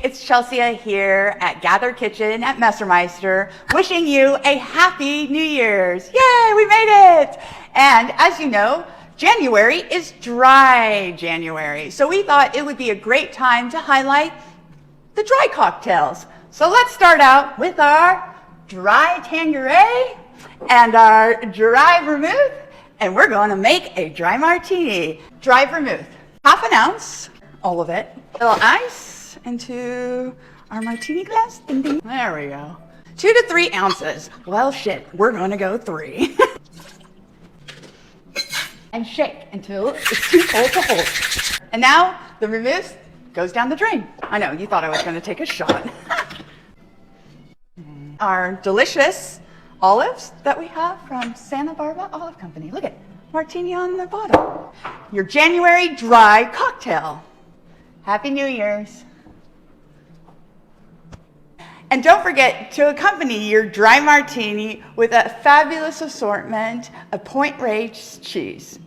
it's Chelsea here at Gather Kitchen at Messermeister, wishing you a happy New Year's. Yay, we made it! And as you know, January is dry January. So we thought it would be a great time to highlight the dry cocktails. So let's start out with our dry Tanqueray and our dry vermouth. And we're going to make a dry martini. Dry vermouth, half an ounce, all of it. A little ice into our martini glass. Ding, ding. There we go. 2 to 3 ounces. Well, shit, we're going to go 3. And shake until it's too cold to hold. And now the vermouth goes down the drain. I know, you thought I was going to take a shot. Our delicious olives that we have from Santa Barbara Olive Company. Look at martini on the bottom. Your January dry cocktail. Happy New Year's. And don't forget to accompany your dry martini with a fabulous assortment of point-rage cheese.